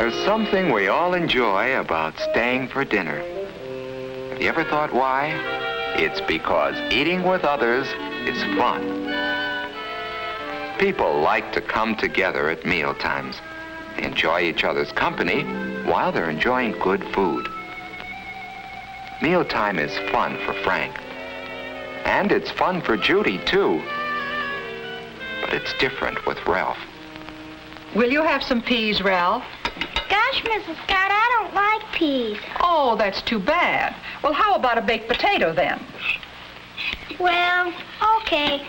There's something we all enjoy about staying for dinner. Have you ever thought why? It's because eating with others is fun. People like to come together at meal times. They enjoy each other's company while they're enjoying good food. Mealtime is fun for Frank. And it's fun for Judy, too. But it's different with Ralph. Will you have some peas, Ralph? Gosh, Mrs. Scott, I don't like peas. Oh, that's too bad. Well, how about a baked potato, then? Well, okay.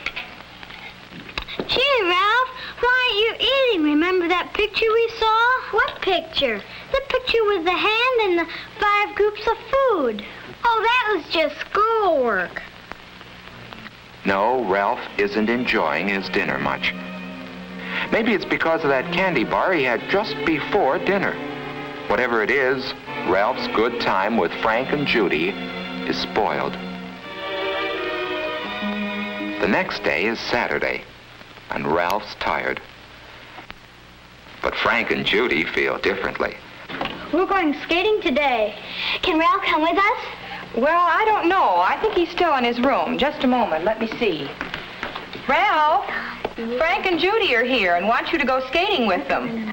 Gee, Ralph, why aren't you eating? Remember that picture we saw? What picture? The picture with the hand and the 5 groups of food. Oh, that was just schoolwork. No, Ralph isn't enjoying his dinner much. Maybe it's because of that candy bar he had just before dinner. Whatever it is, Ralph's good time with Frank and Judy is spoiled. The next day is Saturday, and Ralph's tired. But Frank and Judy feel differently. We're going skating today. Can Ralph come with us? Well, I don't know. I think he's still in his room. Just a moment. Let me see. Ralph, Frank and Judy are here and want you to go skating with them.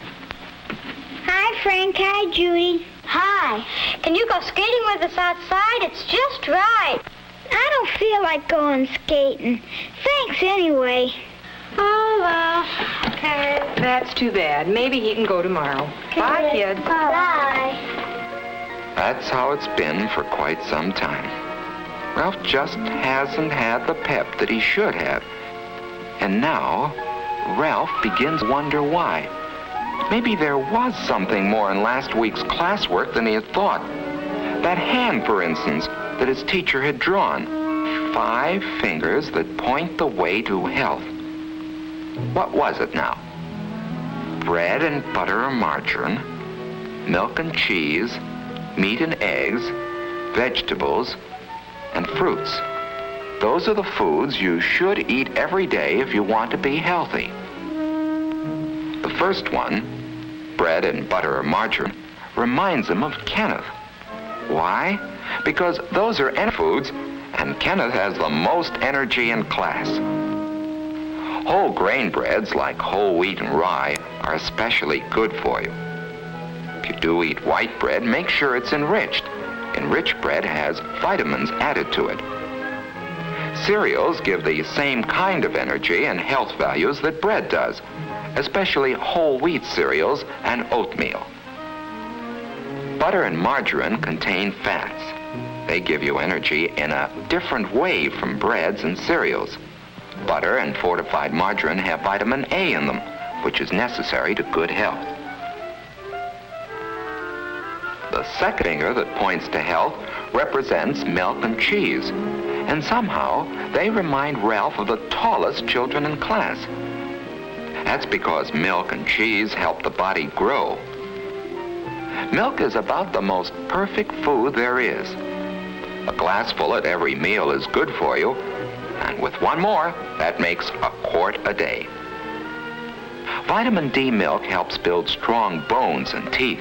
Hi, Frank. Hi, Judy. Hi. Can you go skating with us outside? It's just right. I don't feel like going skating. Thanks anyway. Oh, well. Okay. That's too bad. Maybe he can go tomorrow. Bye, kids. Bye. That's how it's been for quite some time. Ralph just hasn't had the pep that he should have. And now, Ralph begins to wonder why. Maybe there was something more in last week's classwork than he had thought. That hand, for instance, that his teacher had drawn. 5 fingers that point the way to health. What was it now? Bread and butter or margarine, milk and cheese, meat and eggs, vegetables, and fruits. Those are the foods you should eat every day if you want to be healthy. The first one, bread and butter or margarine, reminds him of Kenneth. Why? Because those are foods, and Kenneth has the most energy in class. Whole grain breads like whole wheat and rye are especially good for you. If you do eat white bread, make sure it's enriched. Enriched bread has vitamins added to it. Cereals give the same kind of energy and health values that bread does, especially whole wheat cereals and oatmeal. Butter and margarine contain fats. They give you energy in a different way from breads and cereals. Butter and fortified margarine have vitamin A in them, which is necessary to good health. The second finger that points to health represents milk and cheese, and somehow they remind Ralph of the tallest children in class. That's because milk and cheese help the body grow. Milk is about the most perfect food there is. A glassful at every meal is good for you, and with one more, that makes a quart a day. Vitamin D milk helps build strong bones and teeth.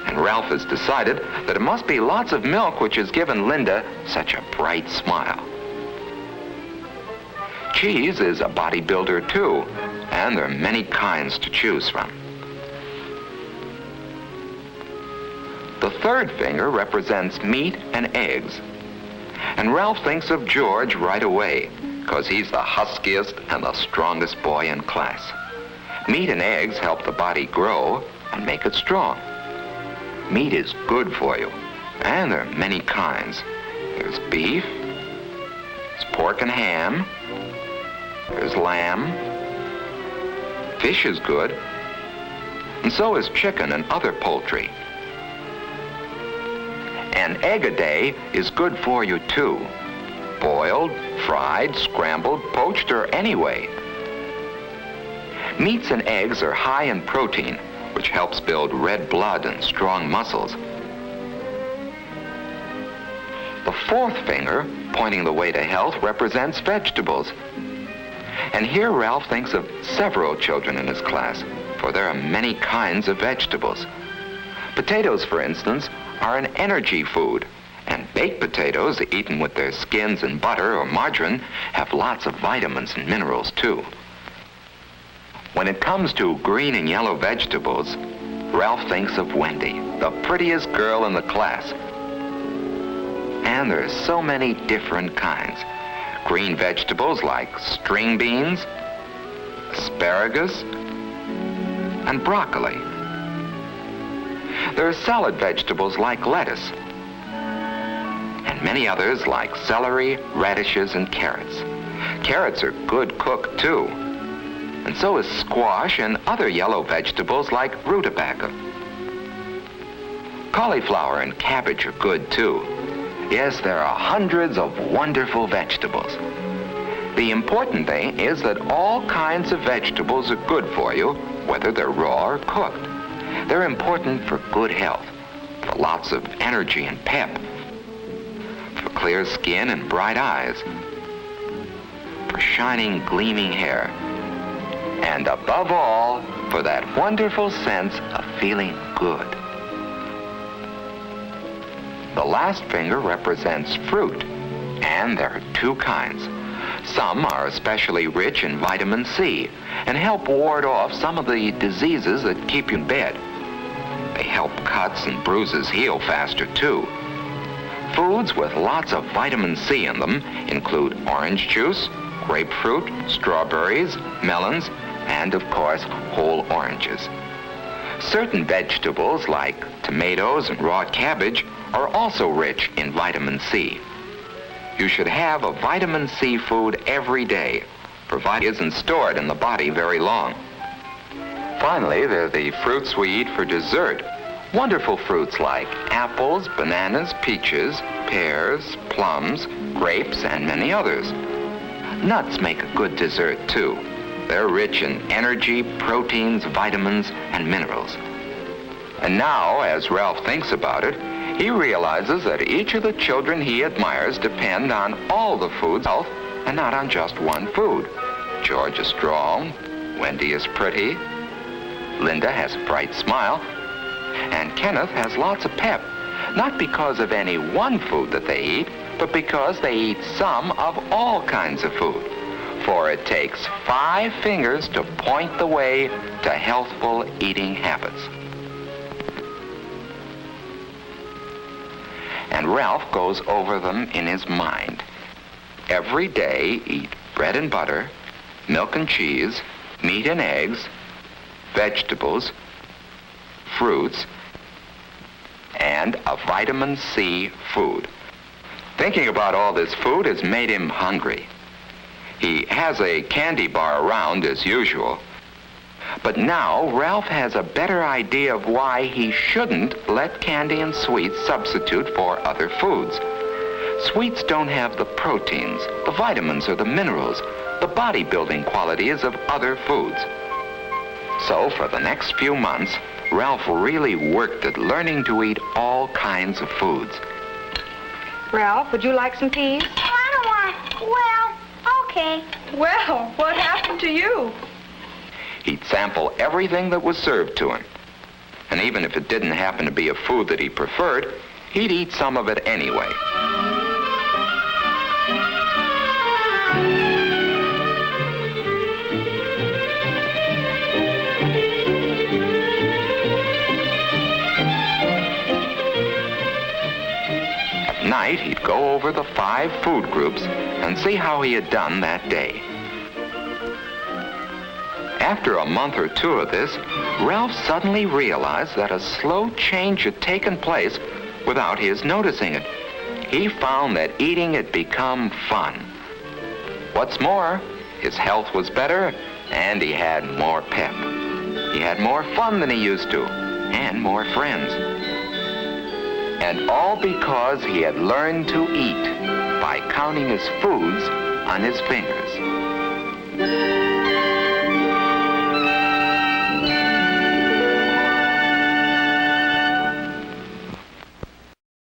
And Ralph has decided that it must be lots of milk which has given Linda such a bright smile. Cheese is a bodybuilder too, and there are many kinds to choose from. The third finger represents meat and eggs. And Ralph thinks of George right away, because he's the huskiest and the strongest boy in class. Meat and eggs help the body grow and make it strong. Meat is good for you, and there are many kinds. There's beef, there's pork and ham, there's lamb, fish is good, and so is chicken and other poultry. An egg a day is good for you too, boiled, fried, scrambled, poached, or any way. Meats and eggs are high in protein, which helps build red blood and strong muscles. The fourth finger, pointing the way to health, represents vegetables. And here Ralph thinks of several children in his class. for there are many kinds of vegetables. Potatoes, for instance, are an energy food, and baked potatoes, eaten with their skins and butter or margarine, have lots of vitamins and minerals too. When it comes to green and yellow vegetables, Ralph thinks of Wendy, the prettiest girl in the class. And there are so many different kinds. Green vegetables like string beans, asparagus, and broccoli. There are salad vegetables like lettuce, and many others like celery, radishes, and carrots. Carrots are good cooked too, and so is squash and other yellow vegetables like rutabaga. Cauliflower and cabbage are good too. Yes, there are hundreds of wonderful vegetables. The important thing is that all kinds of vegetables are good for you, whether they're raw or cooked. They're important for good health, for lots of energy and pep, for clear skin and bright eyes, for shining, gleaming hair, and above all, for that wonderful sense of feeling good. The last finger represents fruit, and there are two kinds. Some are especially rich in vitamin C and help ward off some of the diseases that keep you in bed. They help cuts and bruises heal faster too. Foods with lots of vitamin C in them include orange juice, grapefruit, strawberries, melons, and of course, whole oranges. Certain vegetables like tomatoes and raw cabbage are also rich in vitamin C. You should have a vitamin C food every day, provided it isn't stored in the body very long. Finally, there are the fruits we eat for dessert. Wonderful fruits like apples, bananas, peaches, pears, plums, grapes, and many others. Nuts make a good dessert too. They're rich in energy, proteins, vitamins, and minerals. And now, as Ralph thinks about it, he realizes that each of the children he admires depend on all the food's health and not on just one food. George is strong, Wendy is pretty, Linda has a bright smile, and Kenneth has lots of pep, not because of any one food that they eat, but because they eat some of all kinds of food. For it takes 5 fingers to point the way to healthful eating habits. And Ralph goes over them in his mind. Every day, eat bread and butter, milk and cheese, meat and eggs, vegetables, fruits, and a vitamin C food. Thinking about all this food has made him hungry. He has a candy bar around as usual. But now Ralph has a better idea of why he shouldn't let candy and sweets substitute for other foods. Sweets don't have the proteins, the vitamins, or the minerals, the bodybuilding qualities of other foods. So for the next few months, Ralph really worked at learning to eat all kinds of foods. Ralph, would you like some peas? I don't want. Well, okay. Well, what happened to you? He'd sample everything that was served to him. And even if it didn't happen to be a food that he preferred, he'd eat some of it anyway. At night, he'd go over the 5 food groups and see how he had done that day. After a month or 2 of this, Ralph suddenly realized that a slow change had taken place without his noticing it. He found that eating had become fun. What's more, his health was better and he had more pep. He had more fun than he used to and more friends. And all because he had learned to eat by counting his foods on his fingers.